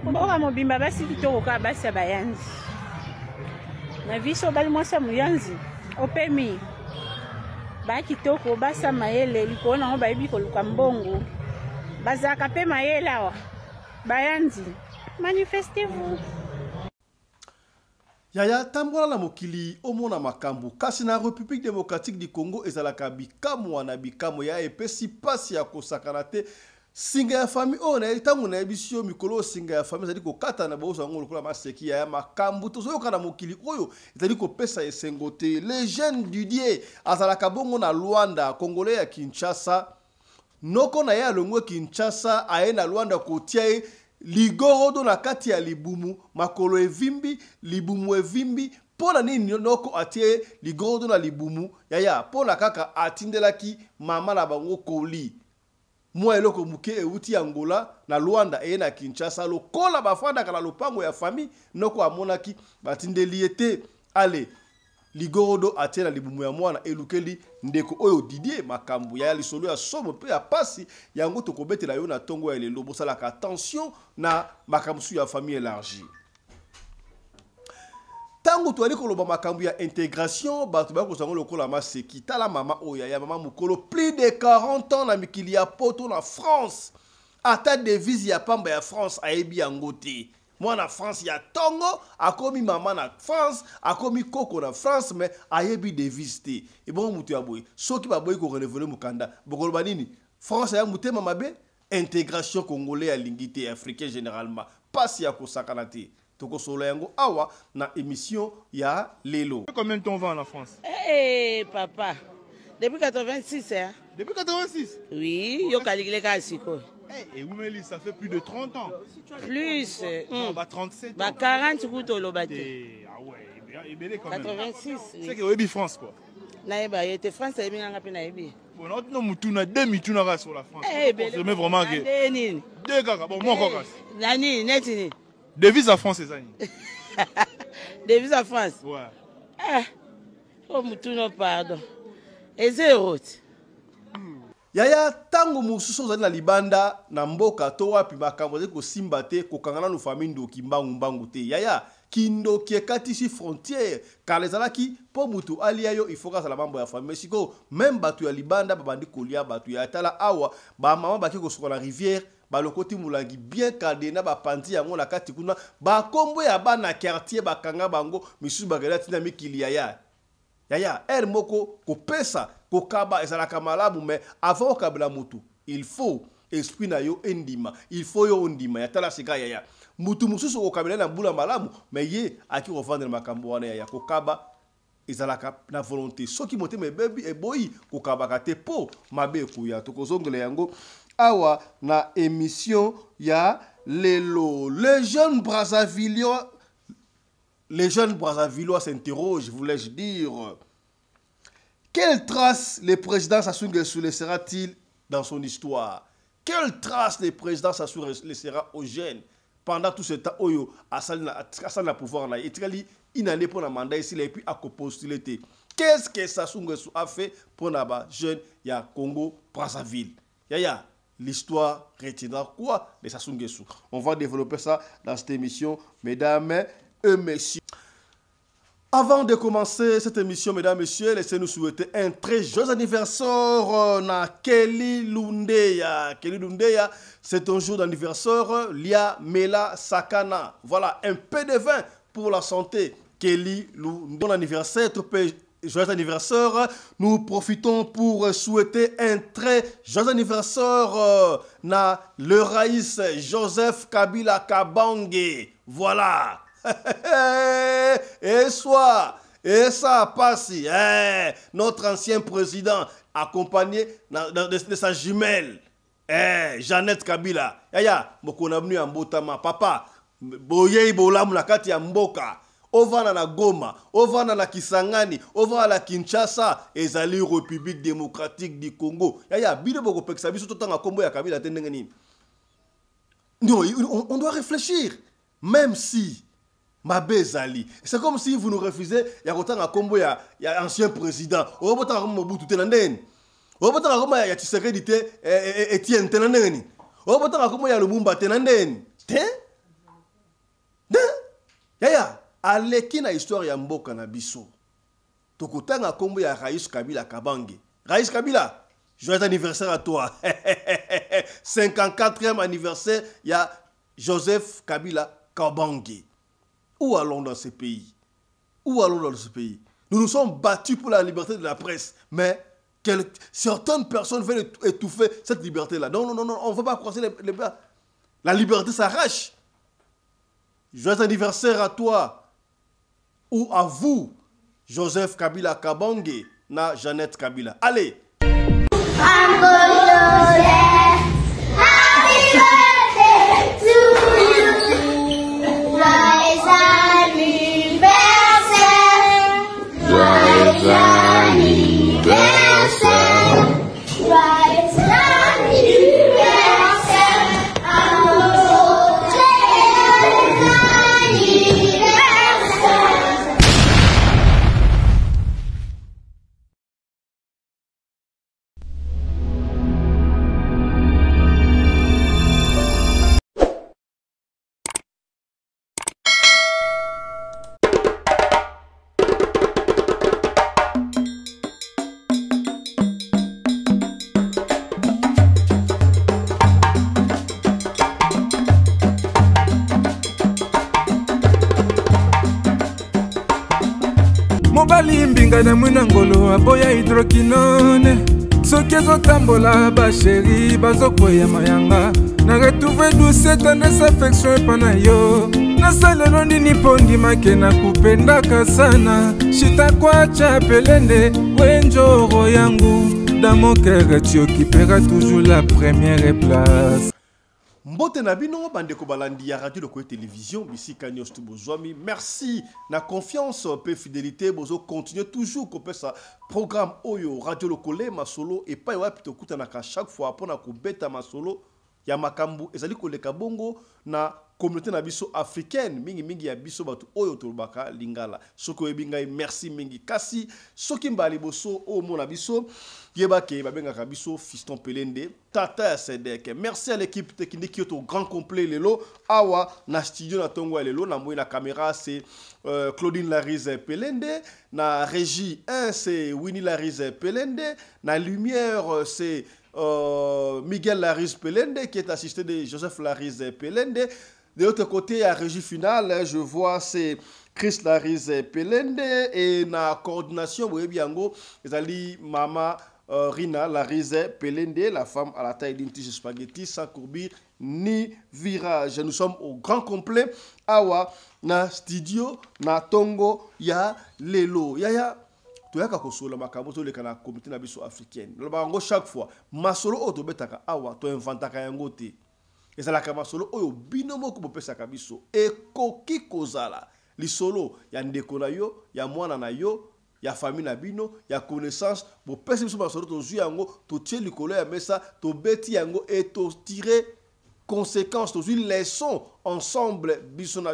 Mboka mobimba basi kitoko ka basi ya bayanzi. Na viso bali mwasa muyanzi. Opemi. Ba kitoko basa mayele likona ngo bayibi koluka mbongo. Bazaka pe mayele awa. Bayanzi. Manifestez-vous. Yaya tambola na mokili omona makambu kasi na République démocratique du Congo ezalaka bikamu wana bikamu ya epesi pasi ya kosakana te singa ya famille o na etango na ebisio mikolo singa ya famille ezali kokata na boso ngo lokola maseki ya makambu tozoyoka na mokili oyo ezali kopesa esengo te les jeunes du die azalaka bongo na Luanda congolais ya Kinshasa noko na ya longwe Kinshasa aye na Luanda kotia ligorodo na kati ya libumu makolo evimbi libumu evimbi pona nini noko atie ligorodo na libumu yaya pona kaka atindelaki mama na bango koli mwa eloko muke euti Angola na Luanda e na Kinshasa lokola bafanda kala lopango ya famille noko amonaki batindeli ete ale ligorodo atie na libumu ya mwana elukeli ndeko oyo Didier makambu ya lisolo ya somo pe ya pasi yango tokobetela yo na tongo ya lelo bosalaka attention na makambu ya famille élargie tango to ali koloba makambu ya intégration batu ba ko sango lokola maseki tala mama oya ya mama mukolo plus de 40 ans na mikili ya poto na France ata devise ya pamba ya France ayebi yango te moi na France ya tongo akomi mama na France akomi koko na France mais ayebi devise te et bon mutu ya boy soki ba boy ko renouveler mukanda bokoloba nini France ya mutema mabe intégration congolais ya lingité africain généralement pas ya kosakana te toko solo yango awa na émission ya lelo. Combien de temps on va en France? Eh papa, depuis 86 hein. Depuis 86? Oui, yo kaligile ka siko. Et Oumeli, ça fait plus de 30 ans. Plus. Non, bah 37 ans. Bah 40 coups au bâti. Ah ouais, il est quand même. 86. C'est que Webi France quoi. Naïba, il était France, il est bien naïbi. Bon, non, Moutouna, 2 mituna sur la France. Eh ben, c'est vraiment que. 2 gaga, bon, moi quoi. Nani, netini. Devise à France, c'est ça. Devise à France. Ouais. Ah. Oh Moutouna, pardon. Et zéro. Yaya tango mususu zali na libanda na mboka to wapi makambo ko simba te ko kangana no famille ndoki mbangu te yaya kindo kiekatisi frontière car les alaki po mutu alia yo il faut ka sala mambo ya famille siko même batu ya libanda babandi kolia batu ya tala awa ba mama baki ko sur la rivière ba lokoti mulangi bien cadena ba pandi yango na kati kuna ba kombo ya bana quartier ba kanga bango misu bagala tina mikili yaya er moko ko pesa ko kaba ezalaka malamu mais avant kabla mutu il faut esprit na yo endima il faut yo ondima ya tala sika yaya mutu mususu ko kabela na bula malamu mais ye aki revendre makambo wana ya ko kaba ezalaka na volonté soki motema bebi e boyi ko kabaka te po mabe ko ya to kozongela yango awa na émission ya lelo les jeunes Brazzavillois s'interrogent, voulais-je dire. Quelle trace le président Sassou Nguesso laissera-t-il dans son histoire? Quelle trace le président Sassou laissera aux jeunes pendant tout ce temps oyo asal pouvoir na etikali inane pour la mandat ici et puis à postuler. Qu'est-ce que Sassou Nguesso a fait pour les jeunes ya Congo Brazzaville? Yaya, l'histoire retiendra quoi de Sassou Nguesso? On va développer ça dans cette émission, mesdames et messieurs. Avant de commencer cette émission, mesdames et messieurs, laissez-nous souhaiter un très joyeux anniversaire à Kelly Lundeya. Kelly Lundeya, c'est un jour d'anniversaire, Lia Mela Sakana. Voilà, un peu de vin pour la santé. Kelly Lundeya. Bon anniversaire, joyeux anniversaire. Nous profitons pour souhaiter un très joyeux anniversaire à le Raïs Joseph Kabila Kabange. Voilà. Et ça passe, notre ancien président accompagné de sa jumelle, Jeannette Kabila. Yaya, mokonabnu ya mbotama, papa, boye bolamu na kati ya mboka, ovana na Goma, ovana na Kisangani, ovana na Kinshasa, ezali République démocratique du Congo. Yaya, bide boko peksa biso totanga kombo ya Kabila tendenge nini. Non, on doit réfléchir, même si Mabezali. C'est comme si vous nous refusez, il y a autant de combo, il y a ancien président. Au bout de Mobutu Tenanden. Au bout de il y a Tshisekedi Etienne Tenanden. Au bout de il y a Lumumba Tenanden. Yaya, aleki na histoire ya mboka na biso. Tokotanga kombo ya Rais Kabila Kabange. Rais Kabila, joyeux anniversaire à toi. 54e anniversaire, il y a Joseph Kabila Kabange. Où allons dans ce pays? Où allons dans ce pays? Nous nous sommes battus pour la liberté de la presse, mais certaines personnes veulent étouffer cette liberté-là. Non, non, non, non, on ne va pas croiser les bras. La liberté s'arrache. Joyeux anniversaire à toi ou à vous, Joseph Kabila Kabange, na Jeannette Kabila. Allez! mobali mbinga na mwina ngolo aboya hydroquinone soki ezotambola basheri bazokwea mayanga na retrouve douce tendresse affection epa na yo nasalelo nini mpo ndimake na kupendaka sana shitakwacha pelende wenjoro yangu dans mon cœur tu occuperas toujours la première place. Mbote na bino bandeko balandi ya radio Lokoye télévision bisika nyos tu bozwami. Merci na confiance pe fidélité bozo continuer toujours ko pesa programme oyo radio Lokoye masolo et pa wapi to kutana ka chaque fois pona ko beta masolo ya makambu ezali koleka bongo na communauté na biso africaine mingi ya biso batu oyo tolobaka lingala soko ebingai merci mingi kasi soki mbali boso o mona biso yebake babengaka biso Fiston Pelende tata ya Sedek. Merci à l'équipe technique qui est au grand complet lelo awa na studio na tongo lelo na moyi na caméra c'est Claudine Larize Pelende, na régie 1 c'est Winnie Larize Pelende, na lumière c'est Miguel Larize Pelende qui est assisté de Joseph Larize Pelende. De l'autre côté, à régie finale, je vois c'est Chris Larize Pelende et na coordination, vous voyez bien, ils Mama Rina Larize Pelende, la femme à la taille d'une tige spaghetti, sans courbure ni virage. Nous sommes au grand complet. Awa, na studio, na tongo, ya lelo. Ya. Toyaka kosola makambo to leka na communauté na biso africaine. Loba ngo chaque fois, masolo o to betaka awa to inventaka yango te. Ezalaka masolo oyo binomo ko bopesaka biso ekoki kozala lisolo ya ndeko na yo, ya mwana na yo, ya famille na bino, ya connaissance bopesa biso masolo to zu yango to tie likolo ya mesa to beti yango et to tirer conséquences, to une leçon ensemble biso na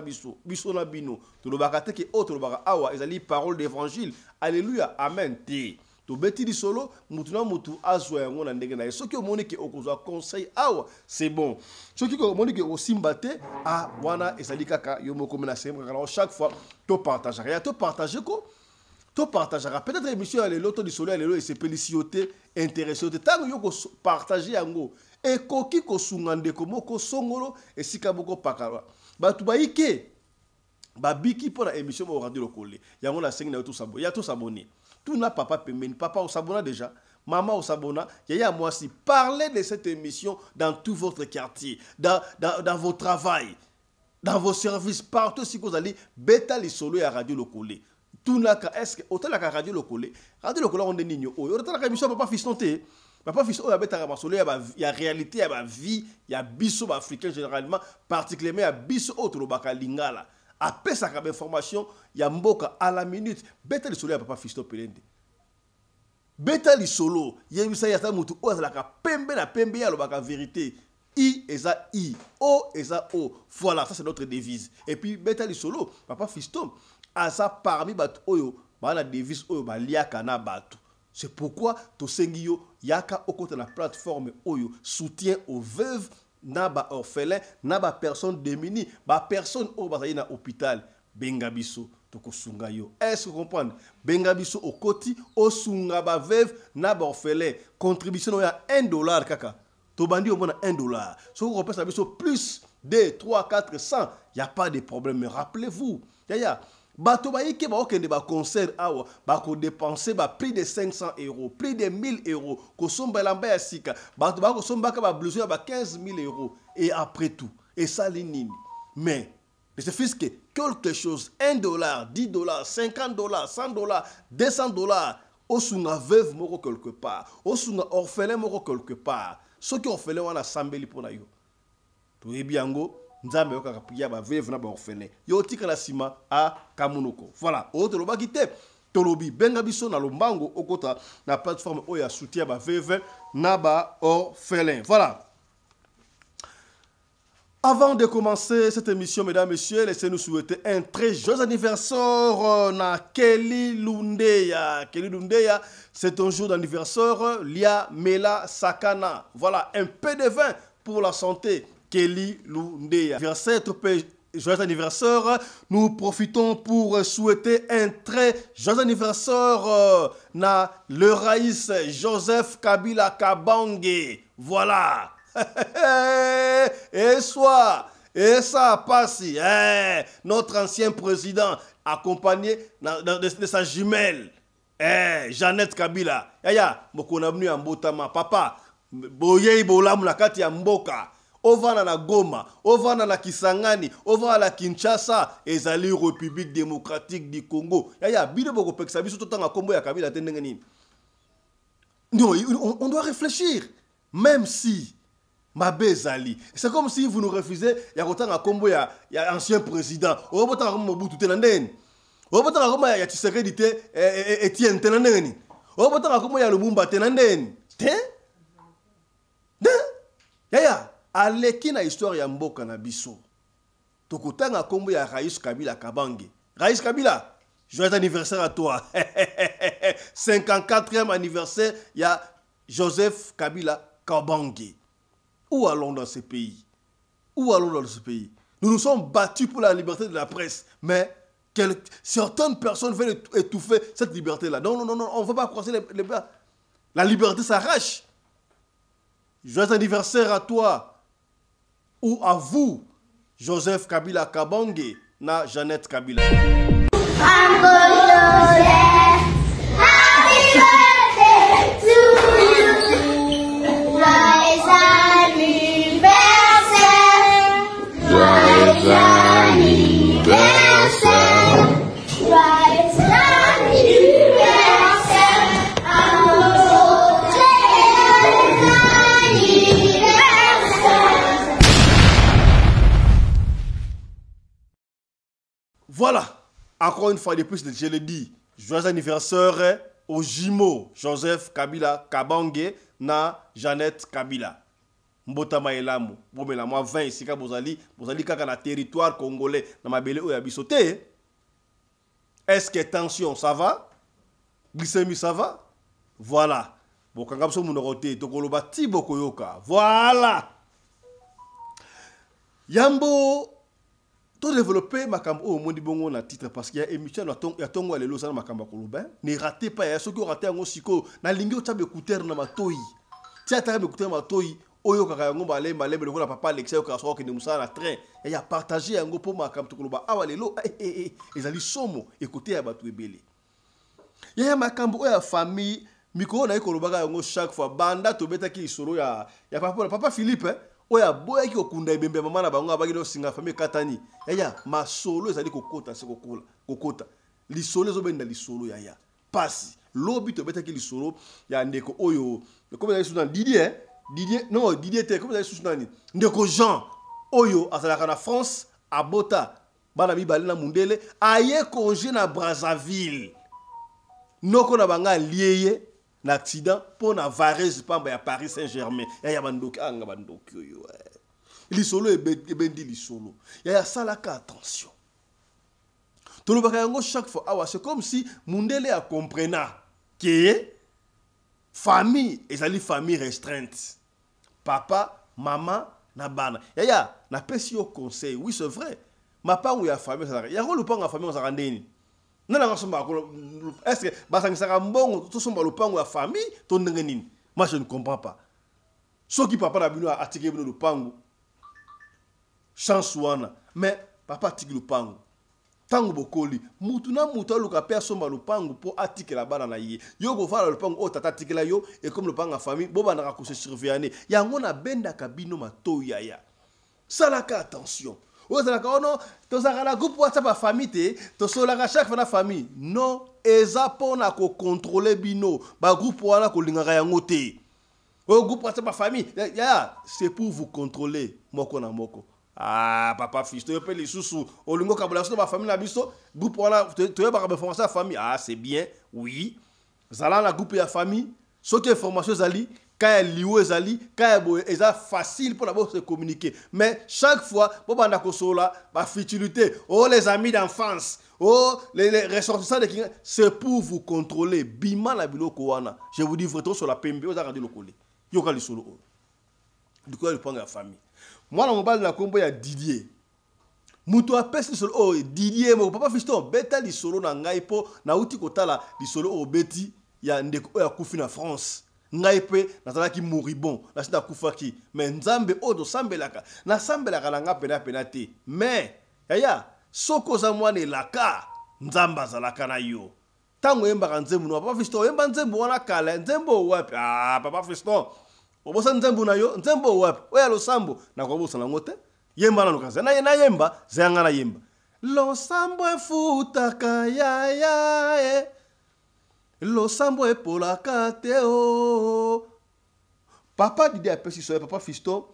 bino to lobaka te ke autre lobaka awa ezali parole d'évangile. Alléluia, amen te. To beti di solo mutu na mutu azwa yango na ndenge na ye. Soki omoni ke okozwa conseil awa c'est bon. Soki omoni ke osimbate a wana ezali kaka yo moko mena semba kala chaque fois to partager. Ya to partager ko to partager. Peut-être émission ya lelo to di solo ya lelo et c'est pélicioté intéressé te tango yo ko partager yango e koki ko sungande ko moko songolo esika boko pakala. Batu baike babiki pour la émission au radio Lokoye. Yango la sengi na to sabo. Ya to saboni. Tout n'a papa pemeni, papa au sabona déjà, maman au sabona, yaya moi si parlez de cette émission dans tout votre quartier, dans vos travail, dans vos services, partout si vous allez, bêta les solos à radio Lokoye. Tout n'a qu'à est-ce que autant la radio Lokoye on est nigno, autant la émission papa fistonté. Papa fiston ya bêta ma solo il y a réalité, il y a vie, il y a biso africain généralement, particulièrement il y a biso autre lobaka lingala. Après sa information, il y a mboka à la minute. Beta li solo ya papa Fiston Pelende. Beta li solo, yebisa ya ta mutu o la pembe na pembe ya lobaka vérité. I eza I, O eza O. Voilà, ça c'est notre devise. Et puis beta li solo, papa Fiston asa parmi bat oyo, ba la devise oyo ba liaka na batu. C'est pourquoi to sengio yaka okota na plateforme oyo soutien aux veuves na ba orphelin, na ba personne démunie, ba personne au bazali na hôpital. bengabiso tokosunga yo. Est-ce que vous comprenez? Bengabiso au koti osunga ba veuve na ba orphelin. Contribution ya $1 kaka. Tobandi au moins $1. Si vous comprenez ça plus 2, 3, 4, 100, il n'y a pas de problème. Mais rappelez-vous, bato ba yike ba okende ba concert awa ba ko dépenser ba plus de 500 €, plus de 1000 €, ko somba lamba ya sika, bato ba ko somba ka ba blouson ba 15 000 € et après tout. Et ça l'inini. Mais il suffit que quelque chose, $1, $10, $50, $100, $200, osunga veuve moko quelque part, osunga orphelin moko quelque part. Ceux qui orphelin wana sambeli pona yo. To ebiango nzambe yoka kapiya ba veuve na ba orphelin. Yo tika la sima a kamunoko. Voilà, o to loba kite. Tolobi benga biso na lombango okota na plateforme oya soutien ba veuve na ba orphelin. Voilà. Avant de commencer cette émission, mesdames et messieurs, laissez-nous souhaiter un très joyeux anniversaire à Kelly Lundeya. Kelly Lundeya, c'est un jour d'anniversaire. Lia Mela Sakana. Voilà, un peu de vin pour la santé. Kelly Lundeya. Joyeux anniversaire. Nous profitons pour souhaiter un très joyeux anniversaire à le Raïs Joseph Kabila Kabange. Voilà. Et et ça passe, notre ancien président accompagné de sa jumelle, Jeannette Kabila. Yaya, mokona venu en Botama, papa, boye bolam la kati ya mboka, ovana na Goma, ovana na Kisangani, ovana na Kinshasa, ezali République démocratique du Congo. Yaya, bide boko peksa biso totanga kombo ya Kabila tendengeni. Non, on doit réfléchir, même si Mabezali. C'est comme si vous nous refusez, il y a autant de combo, il y a ancien président. Il y a autant de Mobutu Tenanden. Il y a autant de Tshisekedi Etienne Tenanden. Il y a autant de Lumumba Tenanden. Yaya, aleki na histoire ya mboka na biso. Tokotanga kombo ya Raïs Kabila Kabange. Raïs Kabila, joyeux anniversaire à toi. 54e anniversaire, il y a Joseph Kabila Kabange. Où allons dans ce pays? Où allons dans ce pays? Nous nous sommes battus pour la liberté de la presse, mais certaines personnes veulent étouffer cette liberté-là. Non, non, non, non, on ne va pas croiser les bras. La liberté s'arrache. Joyeux anniversaire à toi ou à vous, Joseph Kabila Kabange, na Jeannette Kabila. Voilà, encore une fois de plus, je le dis, joyeux anniversaire au jumeau Joseph Kabila Kabange na Jeannette Kabila. Mbotama elamu, bomela moi 20 ici ka bozali kaka na territoire congolais na mabele oya bisote. Est-ce que tension ça va? Glycémie ça va? Voilà. Bon kanga biso munorote tokoloba tibo koyoka. Voilà. Yambo to développer makambo au monde bongo na titre parce qu'il y a émission ya tongo lelo sana makamba koloba. Ne ratez pas ya soki raté ngo siko na lingi otabe écouteur na matoyi. Tia tabe écouteur matoyi. Oyo kaka yango balemba lembe lokola papa Alexis ka so okende musala na train et ya partager yango po makambo tokoloba awa lelo ezali somo écouter ya batu ebele. Ya makambo oya famille mikoro na ikoloba yango chaque fois banda tobeta ki isoro ya papa Philippe oya boya ki okunda ebembe mama na bango abaki do singa famille katani ya masolo ezali kokota se kokota lisolo ezobenda lisolo ya pasi lobi tobeta ki lisolo ya ndeko oyo comme ezali sous Didier était comme vous avez soutenu ndeko Jean oyo azalaka na France abota bana bibali na mundele aye congé na Brazzaville noko na banga lié na accident pour na Varese pamba ya Paris Saint-Germain ya bandoki anga bandoki oyo lisolo ebendi lisolo ya salaka attention tout le baka chaque fois awa c'est comme si mundele a comprena que famille ezali famille restreinte. Papa, maman, na bana. Yaya, na pesi au conseil. Oui, c'est vrai. mapango ya famille ça ya ko lupango ya famille ça ndeni nana ngasomba ko est-ce que basangisa mbongo to somba lupango ya famille to ndenge nini moi je ne comprends pas soki papa na bino atike bino lupango chance wana mais papa atike lupango tango bokoli mutu na mutu aluka pe asomba lupango po atike la bana na ye yo go fala lupango o tata atike la yo et comme lupango ya famille bo bana ko se surveiller yango na benda kabino matoya ya salaka attention o salaka ono to zakala groupe WhatsApp a famille te to solaka chaque fois na famille non eza pona ko contrôler bino ba groupe wana ko lingaka yango te o groupe WhatsApp a famille ya c'est pour vous contrôler moko na moko. Ah, papa fils, tu peux les sous-sous. Au lingo kabula so ba famille na biso, groupe wana tu veux ba information à famille. Ah, c'est bien. Oui. Zala la groupe ya famille, so que information zali, ka liwe zali, ka bo eza facile pour d'abord se communiquer. Mais chaque fois, bo banda ko sola, ba futilité. Oh les amis d'enfance. Oh les ressortissants de Kinga, c'est pour vous contrôler. Bima la biloko wana. Je vous dis vraiment sur la PMB, vous avez le coller. Yo ka li solo. Du coup, il prend la famille. Moi, on parle de la combo ya Didier. Muto apesi solo oh Didier mo papa fiston beta li solo na ngai po na uti kotala li solo o beti ya ndeko ya kufi na France. Ngai pe nazala ki moribond na sita kufaki mais nzambe o do sambelaka na sambelaka na nga pena penate mais yaya soko za mwana laka nzamba zalaka na yo. Tango yemba nzembo no papa fiston yemba nzembo wana kala nzembo wapi ah papa fiston obosa nzembo na yo nzembo wapi oya lo sambo na kwa bosa na ngote yemba na lokaza na yemba zanga na yemba lo sambo efutaka ya lo sambo epolaka te o papa Didier apesi so papa fisto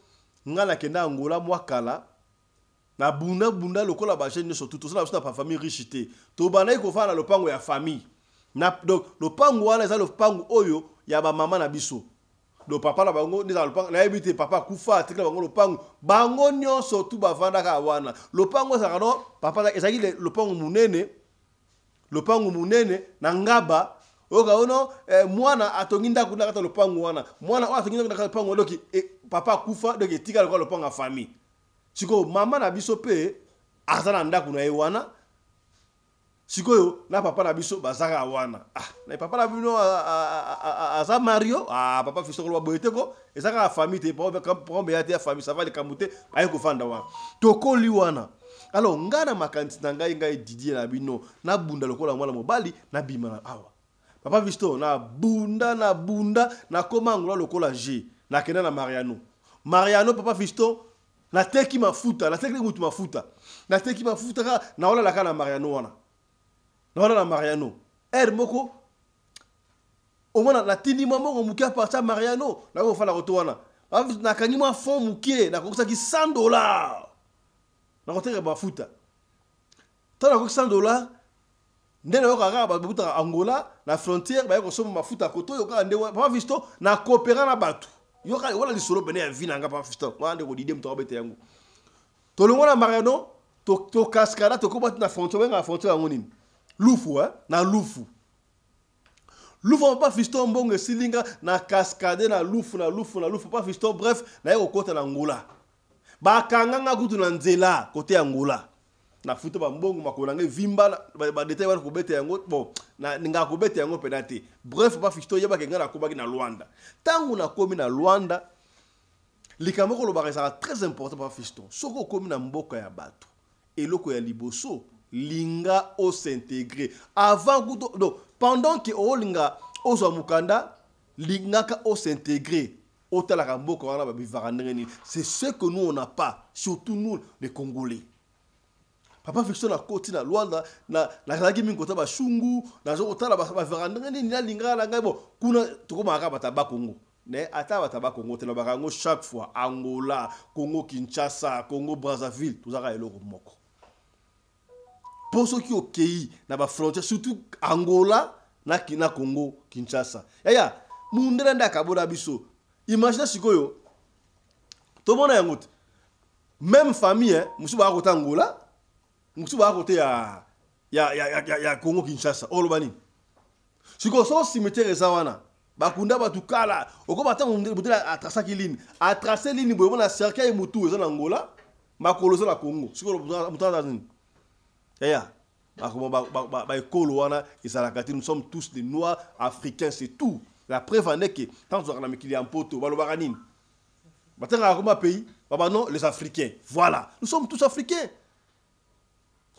ngala kenda Angola mwakala na bunda lokola ba jeune so tout ça na pa famille riche te to bana ko fa na lopango ya famille na donc lopango wana za lopango oyo ya ba mama na biso. Le papa na bango ni le pango na ebité papa kufa atikela bango le pango bango nyonso tu bavanda ka wana le pango ça no papa ezaki le pango munene na ngaba oka ono mwana atonginda kuna kata le pango wana mwana atonginda kuna kata le pango loki papa kufa donc etika le pango a famille siko mama na biso pe azana ndaku na wana sikoyo na papa na biso bazaka wana na papa na bino aza Mario papa fiso ko boyete ko ezaka famille te pour be ya famille ça va le kamute ayi ko fanda wana toko li wana alors ngana makanti na ngai Didier na bino na bunda lokola mwana mobali na bima na awa papa fisto na bunda na koma ngula lokola G na kena na Mariano papa fisto na teki mafuta na teki mafuta na wala la kana Mariano wana na Mariano moko au moins la tini maman on mukia par ça Mariano na ko fala roto wana na kanima fond mukie na ko saki $100 na ko tere bafuta tana ko $100 ndene yo kaka ba buta Angola na frontière ba ko soma mafuta koto yo ka ndewa papa visto na coopérer na batu yo ka wala li solo bene ya vina nga papa visto wande ko didem to bete yango to lo wana Mariano to cascada to ko bat na frontière ngoni Lufu na lufu pas fiston mbongo silinga na cascade na lufu pas fiston bref na yo kota na Angola ba kanganga kutu na nzela côté Angola na futo ba mbongo makolanga vimba ba détail wana ko bete yango bon na ninga ko bete yango penate bref pas fiston yeba kenga na kobaki na Luanda tangu na komi na Luanda likamoko lo ba très important pas fiston soko komi na mboka ya bato eloko ya liboso linga o s'intégrer avant donc pendant que o linga o zo mukanda linga ka o s'intégrer o talaka mboko wana ba bivaka ndenge c'est ce que nous on n'a pas surtout nous les Congolais papa fiction na koti na Luanda na kalaki mingi kota ba shungu na zo otala ba bivaka ndenge nini na linga la ngai bo kuna tokoma ka bataba Congo ne ata bataba Congo te na bakango chaque fois Angola Congo Kinshasa Congo Brazzaville tozaka eloko moko. Pour ceux qui ont pays na ba frontière surtout Angola na Congo Kinshasa yaya mundela ndaka boda biso imagine sikoyo to mona yango même famille musuba ko Angola musuba ko te ya Congo Kinshasa olobani sikoyo so cimetière zawana bakunda batukala oko bata mundela a tracer ligne boyona cercueil mutu eza na Angola makolo la Congo siko mutanda nini ya ba ekolo wana ezalaka nous sommes tous des noirs africains c'est tout la preuve en est que tant on a mikili en poto balobaka nini batanga comme pays non les africains voilà nous sommes tous africains.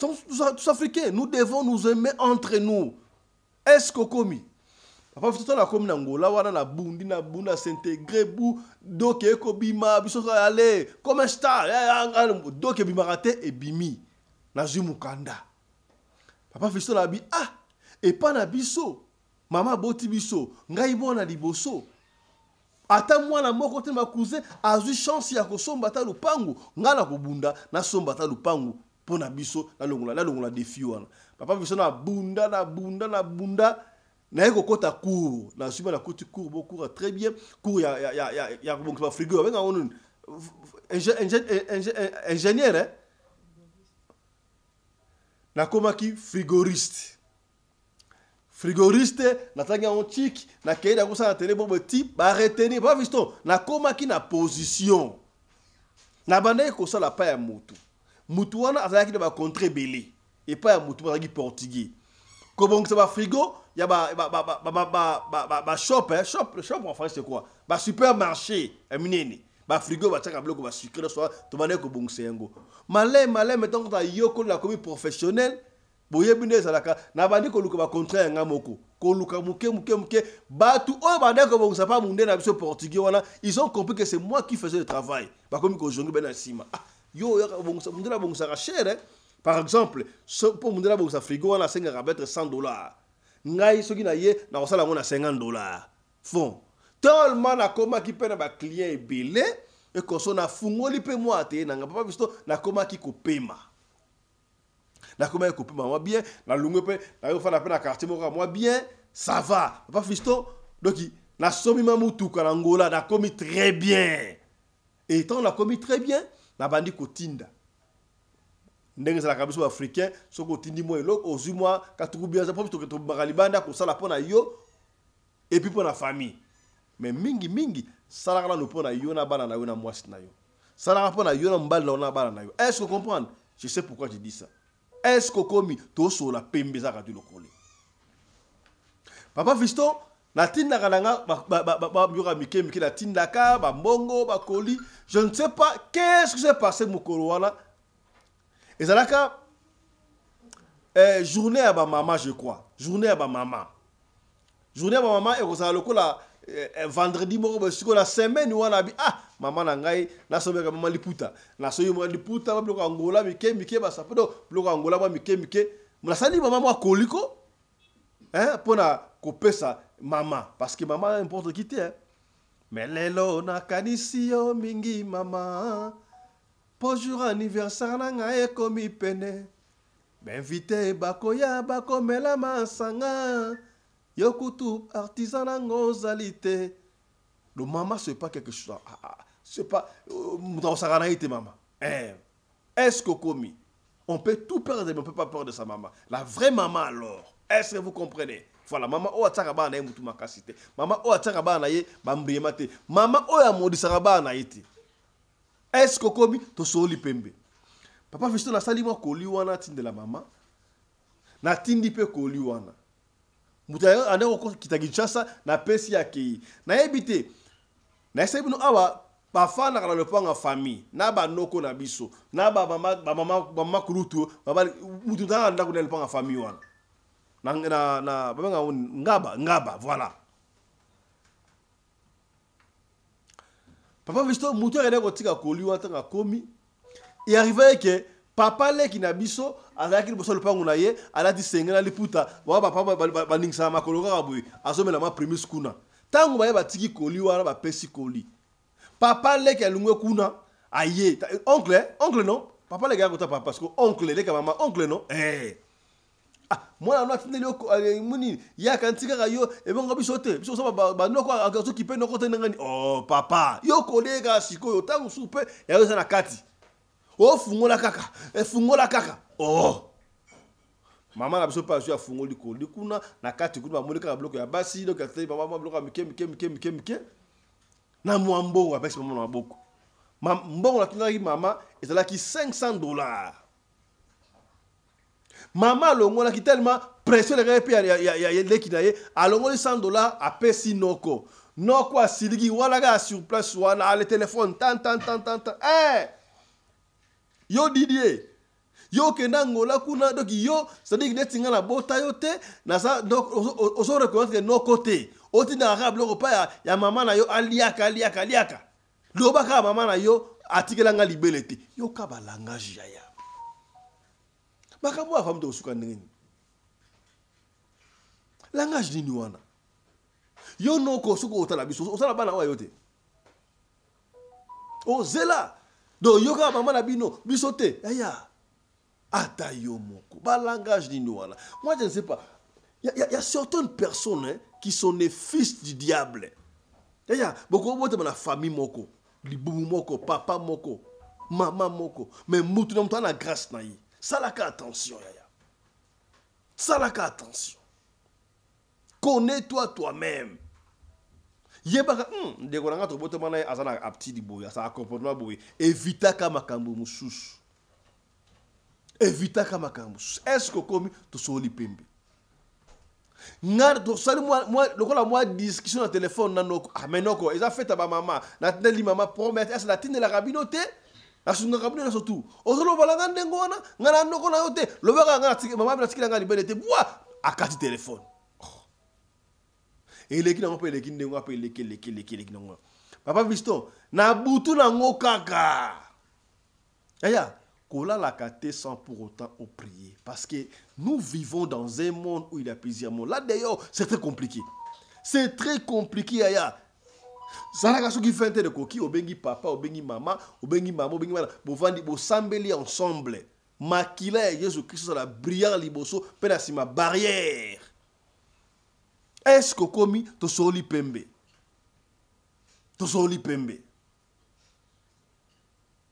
Nous sommes tous africains. Nous devons nous aimer entre nous. Est-ce que comme papa fito na comme Angola wana na bundi na bunda s'intégrer bu donc eko bima biso aller comme un star donc bima raté et bimi na zumukanda papa fito na bi et pas na biso mama boti biso ngai bona liboso ata mwana moko te ma cousin azu chance ya kosomba ta lupangu ngala ko bunda na somba ta lupangu pona biso na longola défi wana papa biso na bunda na eko kota cours na suba na koti cours beaucoup cours très bien cours ya bon frigo avec un ingénieur hein na koma ki frigoriste na tanga on chic na kaida ko sa télé bobo type ba retenir pas visto na koma ki na position na banda ko sala pa ya mutu wana azalaki ba contre belé et pas ya mutu ba portugais ko bon ça ba frigo ya ba shop en français c'est quoi ba supermarché minene ba frigo ba taka bloko ba sucre so to banda ko bon sengo malé mettons ta yoko la commis professionnel boye binde zalaka na bandi ko luka ba contrat nga moko ko luka muke batu o bande ko bon ça pas munde na biso portugais wana ils ont compris que c'est moi qui faisais le travail ba comme ko jongi ben sima yo bon ça munde la bon ça cher par exemple pour munde la bon ça frigo wana senga rabetre $100 ngai soki na ye na osala ngona $50 fond tellement na koma ki pena ba client ebele et ko so na fungoli pe moi te na papa biso na koma ki ko pema na comment couper moi bien na lungu pe na yo fa na pe na quartier mo moi bien ça va papa fisto donc na somi mamutu ka Angola na commis très bien et étant na commis très bien na bandi ko tinda ndenge za la kabiso africain so ko tindi mo eloko ozu moi ka tuku bien za popito to bakalibanda ko sala pona yo et puis pour la famille mais mingi sala kana no pona yo na bana na yo na mwasi na yo sala pona yo na mbali na bana na yo est-ce que vous comprenez je sais pourquoi je dis ça. Est-ce que comme to so la pembe za ka lokole papa fiston na tinda kananga ba byura mike na tinda ka ba mbongo ba koli je ne sais pas qu'est-ce qui s'est passé mukolo wana ezalaka journée à ba maman je crois journée à ba maman et kozala lokola vendredi moko bosiko la semaine wana bi maman na ngai na sobeka mama liputa na soyo mama liputa ba bloko Angola mike ba sapodo bloko Angola ba mike muna sali mama mwa koliko pona kopesa mama parce que maman importe qui te mais lelo na kanisi yo mingi mama pour jour anniversaire na ngai komi pene m'inviter bakoya bakomela masanga yokutu artisan ngozalité le maman c'est pas quelque chose c'est pas dans sa ranaïté maman est-ce que commis on peut tout perdre mais on peut pas perdre de sa maman la vraie maman alors est-ce que vous comprenez voilà maman o ataka bana ye mutu makasite maman o ataka bana ye bambriema te maman o ya modisaka bana ye te est-ce que commis to soli pembe papa fisto na sali mo koli wana tinde la maman na tindi pe koli wana mutayo ande ko kitagichasa na pesi yake na ebite na sebino awa ba fana kana le panga famille na ba noko na biso na ba mama kurutu ba mutu tanga ndako le panga famille wana na baba ngaba voilà papa visto mutu ene ko tika koli wana tanga komi et arrivé que papa le kina biso azaki liboso lupangu na ye alati sengena liputa ba papa baningsa makolo ka boy azomela ma premier skuna tangu ba batiki koli wana ba pesi koli papa le ki alungwe kuna aye oncle non papa le ga kota papa parce que oncle le ka mama oncle non moi na tindeli muni ya kantika ka yo e bonga biso te biso so ba noko akaso kipe noko te ngani papa yo kolega siko yo tangu soupe ya yo na kati fungola kaka mama na biso pa so ya fungoli ko likuna na kati kuna ba moleka bloko ya basi donc ateli mama bloko mike na mwambo wa basi mama na boko mbongo na kinaki mama ezalaki $500. Mama longo na ki tellement pression le repi ya leki na ye alongoli $100 apesi noko. Noko asiliki wala ga sur place wana le téléphone tant. Yo Didier. Yo kenda ngola kuna donc yo c'est-à-dire que netinga na bota yo te na ça donc oso reconnaître no côté. Oti na arabe lo pa ya mama na yo aliaka. Loba ka mama na yo atikela nga libelete. Yo ka ba langage ya. Makambo afam to suka ndengeni. Langage nini wana? Yo no ko suko otala biso. Osala bana wa yote. O zela. Do yo ka mama na bino biso te. Aya. Ata yo moko. Ba langage nini wana? Moi je ne sais pas. Il y a certaines personnes hein, qui sont les fils du diable. Aya, boko bote na famille moko, libumu moko, papa moko, maman moko, mais mutu na mutana grâce na yi. Salaka attention yaya. Salaka attention. Connais-toi toi-même. Yebaka ndekoranga to bote mana azana apti di boya, ça comportement boya. Evita ka makambo mususu. Evita ka makambo. Est-ce que comme to soli pembe? Ngar to sali moi lokola moi discussion na téléphone na noko. Ah mais noko, ils a fait ta maman. Na teli maman promettre est la tine la rabinote. La sunga rabino na surtout. Ozolo balanga ndengona, ngana noko na yote. Lobaka ngana maman na tikila ngani belete. Bois akati téléphone. Et les qui n'ont pas les qui n'ont pas les qui n'ont. Papa Viston, na butu na ngokaka. Aya, kola la kate sans pour autant au prier. Parce que nous vivons dans un monde où il y a plusieurs mondes. Là d'ailleurs, c'est très compliqué. C'est très compliqué, aya. Ça la qui fait de coquille, obengi papa, obengi maman, obengi maman, bovandi, bosambeli ensemble. Makila Jésus-Christ la brillante liboso, penasima barrière. Est-ce que komi to soli pembe? To soli pembe.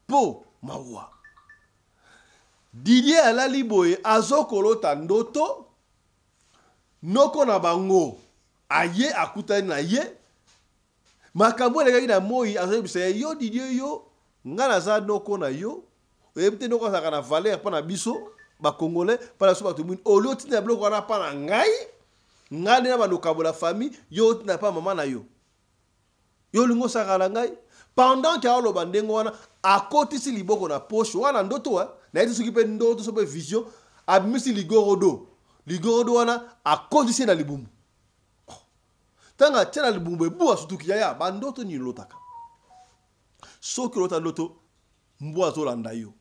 Po mawa. Didier alali boye azokolota ndoto noko na bango aye akutani na ye makambo lekaki na moi azobisa yo Didier yo ngana za noko na yo ebite noko za kana valeur pa na biso ba congolais pa na so ba tumuni oloti na bloko wana pa na ngai ngani na banokabo la famille yo na pa mama na yo yo lingo sakala ngai pendant que alo bandengo wana akotisi liboko na poche wana ndoto wa na eti suki pe ndoto so pe vision abimisi ligorodo wana akotisi na libumu tanga tena libumu ebu asutuki ya bandoto ni lotaka soki lota ndoto mbwa zo landa yo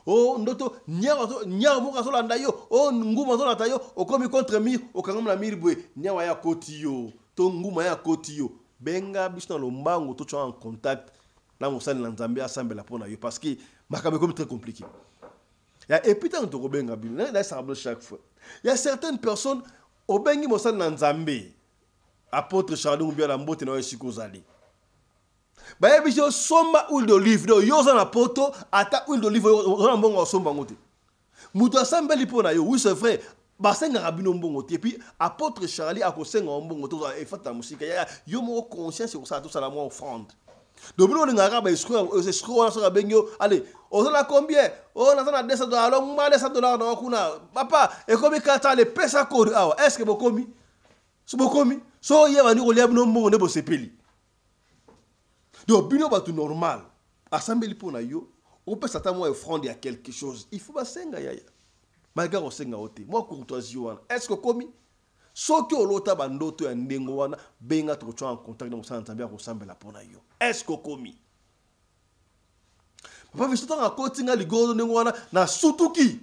oh ndoto nyawa moka zo landa yo oh nguma zo landa yo okomi contre mi okangama na miribwe nyawa ya koti yo to nguma ya koti yo benga biso na lombango to en contact na mosali na Nzambe asambela pona yo parce que makambo comme très compliqué. Et puis tant to benga bi na ça chaque fois. Il y a certaines personnes au bengi mosali na Nzambe apôtre Charles bien la mbote na yeshiko zali. Ba yebi jo somba huile d'olive do yo za na poto ata huile d'olive yo na mbongo somba ngote. Muto asambeli pona yo oui c'est vrai. Basenga rabino mbongo te puis apôtre Charlie akosenga mbongo to e fata musika ya yo mo conscience ko ça to ça la mo offrande dobino ngara ba escroc na so benyo allez on a combien on a $200 alors moi $200 na kuna papa e komi kata le pesa ko awa est-ce que bokomi so ye bani ko liab no mbongo ne bo sepeli do bino ba tout normal assemblée pona yo on peut ça ta mo offrande ya quelque chose il faut basenga ya malgré osenga ote moi courtoisie wana est-ce que komi soki olota bandoto ya ndengo wana benga to en contact na mosala Nzambe ko sambela pona yo est-ce que komi papa visto tanga kotinga ligodo ndengo wana na sutuki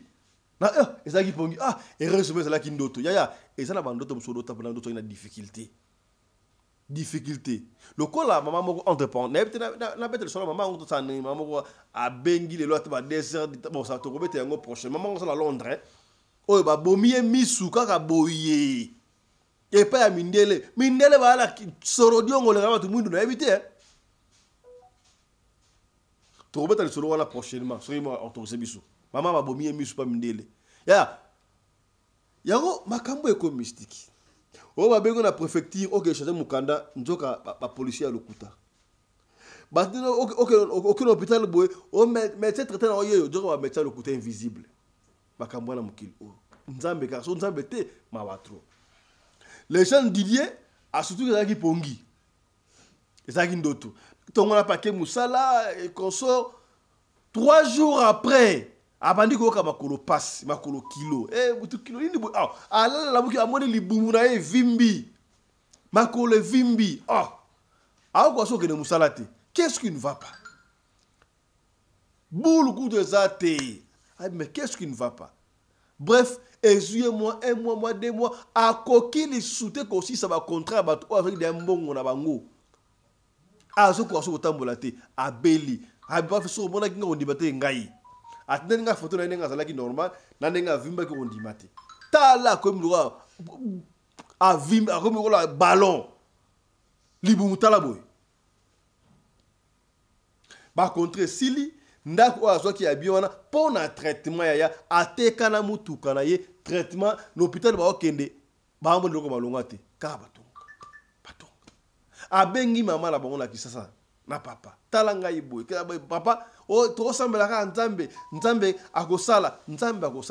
na ezaki pongi heureusement ezala ki ndoto yaya ezala bandoto msolota pona ndoto ina difficulté lokola mama moko entreprendre na bete le solo mama on to tane mama moko a bengi le lot ba désert bon ça to kobete yango prochain mama on sala Londres oyo ba bomiye misu kaka boye et pas ya mindele ba la sorodio ngole kama tu mundu na éviter to kobete le solo wala prochainement so yimo autorisé bisu mama ba bomiye misu pa mindele ya yango makambo eko mystique. Oh, ba bengo na préfecture, ok, changer mukanda, njoka ba policier à lokuta. aucun hôpital boy o médecin traité na oyo donc va médecin le côté invisible bakambwana mukili nzambe car so nzambe te ma watro les gens Didier a surtout ezaki pongi ezaki ndoto tongo na paquet musala et consort 3 jours après abandi ko ka makolo passe makolo kilo butu kilo nini bo ala la buki amoni libumu na vimbi makolo vimbi quoi so que ne musala te. Qu'est-ce qui ne va pas? Boule coup de zate. Mais qu'est-ce qui ne va pas? Bref, moi, 1 mois, 2 mois, à coquille les soute aussi ça va contrat avec des mbongo na bango. Azo quoi so tambolate, a beli. A ba so mona kinga on dibate ngai. Atenga photo na nga zalaki normal, na nga vimba ko on dimate. Tala comme loi a vimba comme le ballon. Libu tala boy. Par contre, Sili, ndako azo ki abiona pour un traitement ya ateka na mutu kana ye traitement l'hôpital ba okende ba mbo ndoko malonga te ka batonga abengi mama la bango na kisasa na papa talanga iboy ka papa o to sambela ka nzambe akosala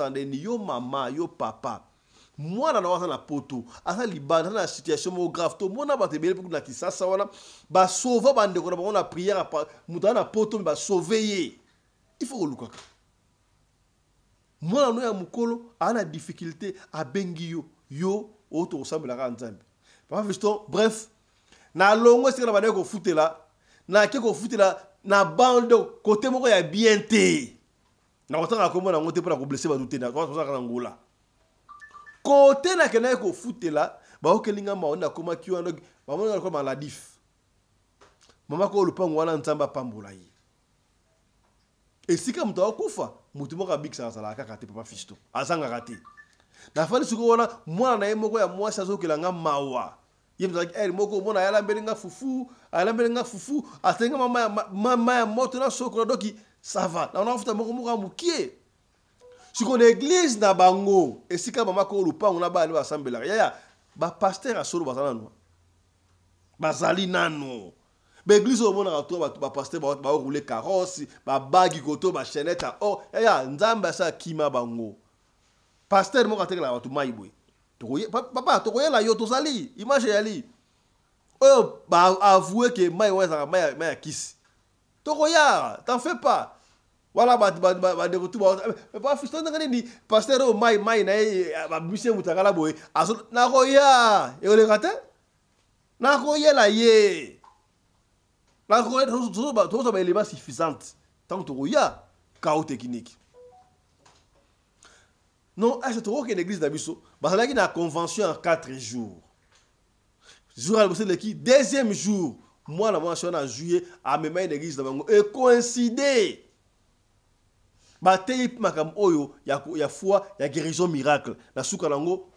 ni yo mama yo papa mwana na wasa na poto asa libanda na situation mo grave to mona ba tebele pour na kisasa wana ba sauver bande ko na na prière mutana na poto ba sauver il faut lukaka mwana no ya mukolo ana difficulté a bengi yo auto sambela ka nzambe papa fiston bref na longo sika na ba ko futela na ke ko futela na bande côté moko ya bien te na kotanga ko mona ngote pour ko blesser ba douter na ko ça ka ngola côté na kena ko futela ba okelinga maona koma kiwana ba mona ko maladif mama ko lupango wana nzamba pambola yi et si comme to kufa mutu mo ka biksa sala ka kate papa fisto azanga kate na fali suko wana mwana na yemoko ya mwasi azokelanga mawa yemza moko mona yala mbelinga fufu atenga mama ya moto na soko doki ça va na on futa moko mo mukie siko na église na bango esika mama ko lupango na bali basambela ya ba pasteur asolo bazana no bazali nano ba église o mona to ba pasteur ba rouler carrosse ba bagi koto ba chaînette ya nzamba sa kima bango pasteur mo katekela watu maibwe tokoye papa tokoye la yo tozali image yali ba avouer que mai waza mai kisi tokoya t'en fais pas. Voilà, de retour. Pas fiston ngani ni pasteur o mai na ba mission mutakala boy. Aso na koya. E ole kata? Na koya la ye. Na koya tout ba élément suffisante. Tant to koya chaos technique. Non, c'est trop que l'église d'Abisso, parce qu'il y a une convention en 4 jours. Jour à l'église, deuxième jour, moi la mention en juillet à mes mains l'église d'Abisso et coïncider. Batei makam oyo ya foi ya guérison miracle na suka lango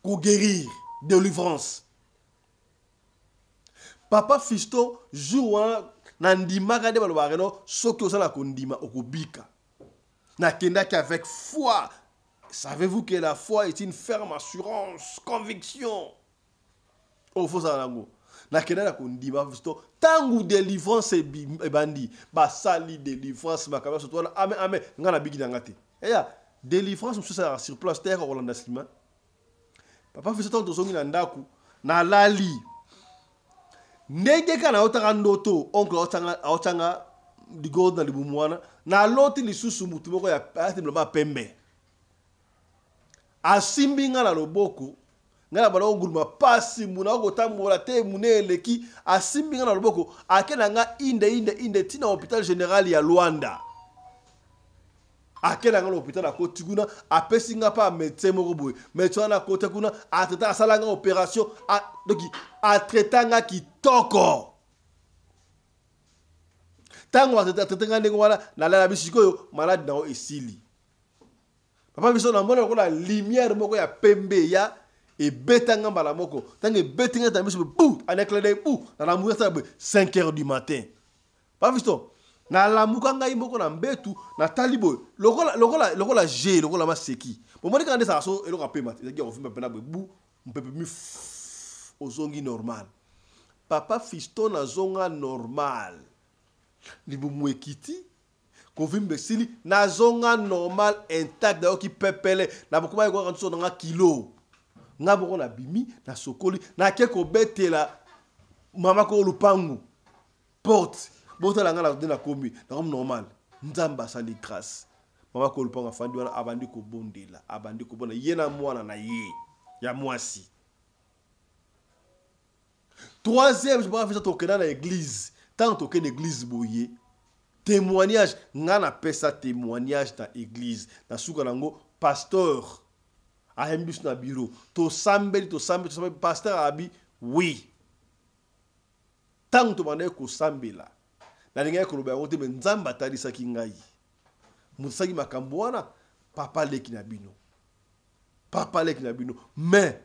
ko guérir délivrance papa fisto jour na ndima ka de balobaro soki osala ko ndima okobika na kenda avec foi. Savez-vous que la foi est une ferme assurance, conviction au faux lango na kenda ko ndima fisto tangu délivrance e bandi ba sali délivrance ba kabasa to amen ngana bigi ngati ya délivrance mususa sur place terre Rolanda Slima papa fisto to zongi na ndaku na lali ndenge kana otaka ndoto oncle otanga digoda na libumwana na loti lisusu mutu moko ya atimba pembe asimbi ngana loboko ngala bala oguluma pasi muna ko tambola te munele ki asimbi ngana loboko akena nga inde tina hôpital général ya Luanda akena nga hôpital akoti kuna apesi nga pa médecin moko boy médecin na kote kuna ateta sala nga opération doki atreta nga kitoko tango ateta nga ndenge wala na la bisiko yo malade na esili papa biso na mona ko la lumière moko ya pembe ya et betanga mbala moko tangue betinga tambiso bou aneklede bou na la mouya 5 h du matin pas visto na la muka ngai moko na mbetu na talibo lokola G lokola maseki bon moni quand ça so eloko pema ezaki ofimba pena bou mpepe mi ozongi normal papa Fiston na zonga normal libumwekiti kovimbe sili na zonga normal intact d'ailleurs qui pepele na bokoma ko kanso na kilo nga boko na bimi na sokoli na keko betela mama ko lupangu porte botala nga na dina komi na comme normal nzamba sali grâce mama ko lupangu afandi wana abandi ko bondela abandi ko bona yena mwana na ye ya mwasi. Troisième, je vais faire toquer dans l'église. Tant toquer l'église boye. Témoignage, nga na pesa témoignage dans l'église. Na soukanango pasteur a hembus na bureau. To sambeli pasteur abi oui. Tant to mane ko sambela. Na linga ko loba wote nzamba tali saki ngai. Musaki makambo wana papa leki na bino. Papa leki na bino. Mais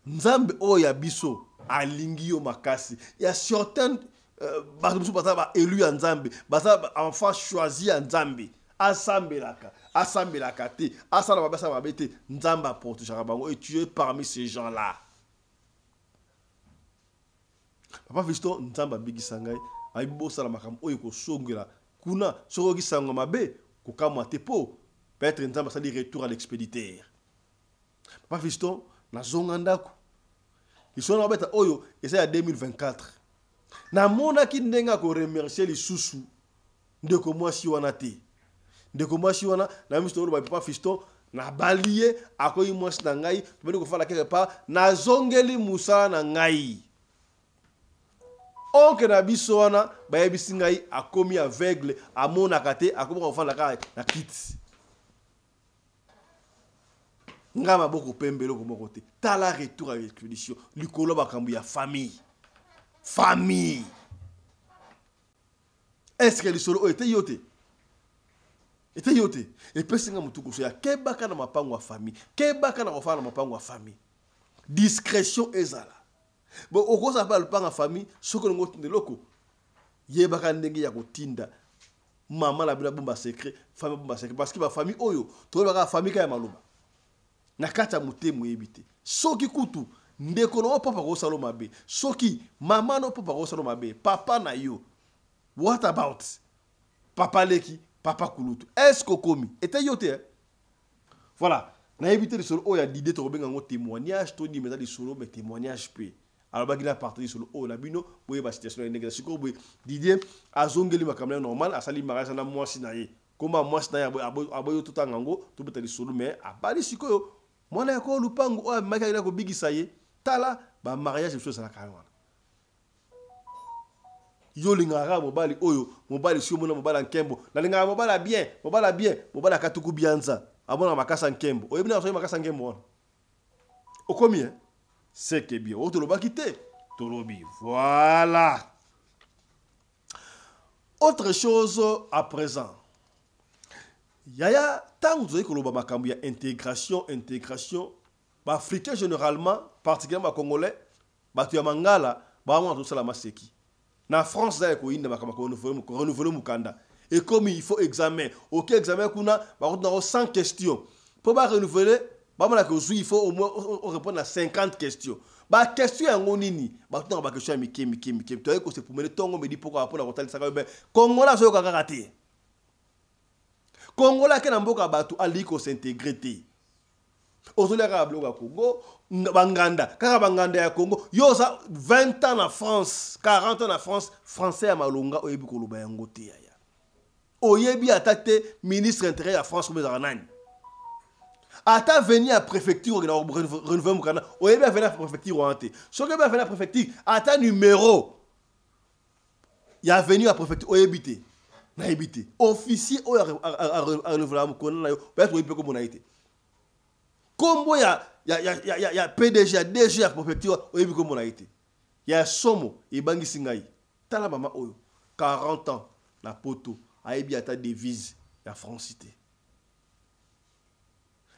nzambe o ya biso alingi yo makasi. Il y a certains élu en Nzambe, enfant choisi en Nzambe, asambelaka te, asala babete Nzamba porte charabango et tu es parmi ces gens-là. Papa Fiston Nzamba bigi sangai, aibo sala makam oyo ko songela kuna sorogi sanga mabe ko kamwa tepo, peut-être Nzamba sali retour à l'expéditeur. Papa Fiston na zongandako. Ils sont en bête oyo et c'est à 2024. Na mona ki ndenga ko remercier les susu ndeko mwasi wana te. Ndeko mwasi wana na misto ba papa Fiston na balier akoyi mwasi na ngai tobeli ko fala quelque part na zongeli musala na ngai. Onke na biso wana ba yebisi ngai akomi aveugle amona kate akomi ko fala ka na kit. Ngama boko pembelo ko mokote. Tala retour à l'expédition. Likolo bakambu ya famille. Famille. Est-ce que les solo était yoté? Était yoté. Et personne n'a mutuko ya kebaka na mapango wa famille. Kebaka na ofana mapango wa famille. Discrétion ezala. Bon oko ça parle pas en famille, soko ngo tinde loko. Yebaka ndenge ya kotinda. Maman la bila bomba secret, famille bomba secret parce que ba famille oyo, to ba famille ka ya maloba. Na kata mutemu ebite. Soki kutu ndeko no papa ko salo mabe. Soki mama no papa ko salo mabe. Papa na yo. What about? Papa leki, papa kulutu. Est-ce que komi? Était yote. Voilà. Na ebite de solo o ya d'idée to benga ngo témoignage to di meta di solo mais témoignage pe. Alors bagina partir solo o la bino boye ba situation ndenge siko boye Didier azongeli makamela normal asali mariage na mwasi na ye. Koma mwasi na ya aboyo tout angango to beta di solo mais abali siko mwana yako lupango o maka ila ko bigisa ye tala ba mariage chose na kawana yo lingara mobali oyo mobali sio mona mobala nkembo na lingara mobala bien mobala katuku bianza abona makasa nkembo o yebina so makasa nkembo wana okomi hein c'est que bien o to lo bakite to lobi voilà. Autre chose à présent Yaya, tant que vous avez une intégration, bah, africain généralement, particulièrement congolais, bah, tu as mangala, bah, on a tout ça la maseki. Na France, ça y est, renouveler mukanda. Et comme il faut examen, ok, examen kuna, bah, on a 100 questions. Pour pas renouveler, bah, il faut au moins répondre à 50 questions. Bah, question en nini, bah, on a question à Miké. Tu vois que c'est pour me tongo me dit pourquoi après la rotale ça va Congolais, ça va rater. Congolais qui n'amboka batu aliko s'intégrer. Aujourd'hui Arablo au Congo, Banganda, car Banganda ya Congo, yo ça 20 ans en France, 40 ans en France, français à Malonga oyebi ko loba yango te ya. Oyebi attaqué ministre intérieur à France comme zanani. Ata venir à préfecture renouveler mukana, oyebi venir à préfecture wanté. So que venir à préfecture, ata numéro. Ya venir à préfecture oyebi te. Na habité officier o a renouveler mukona na yo peut-être oyebi ko mona été. Combo ya PDG, DG à préfecture oyebi ko mona été. Ya somo e bangi singai. Tala mama oyo 40 ans na poto ayebi ata devise ya francité.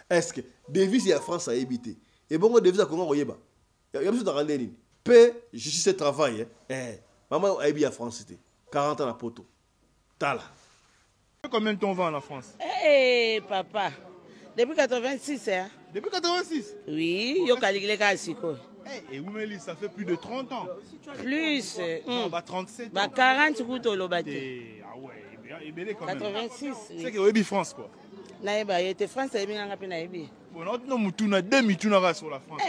Est-ce que devise ya France a évité et bon devise à Congo oyeba. Ya biso dans nini? Paix, justice et travail maman ayebi ya francité. 40 ans na poto. Tala. Combien de temps on va en France? Papa, depuis 86 hein. Depuis 86? Oui, yo kalikile ka siko. Et Oumeli, ça fait plus de 30 ans. Plus. Non, bah 37 ans. Bah 40 coups au lobate. Ah ouais, il est belé quand même. 86. C'est que Webi France quoi. Naïba, il était français, il était Bon, on a 2 mituna sur la France.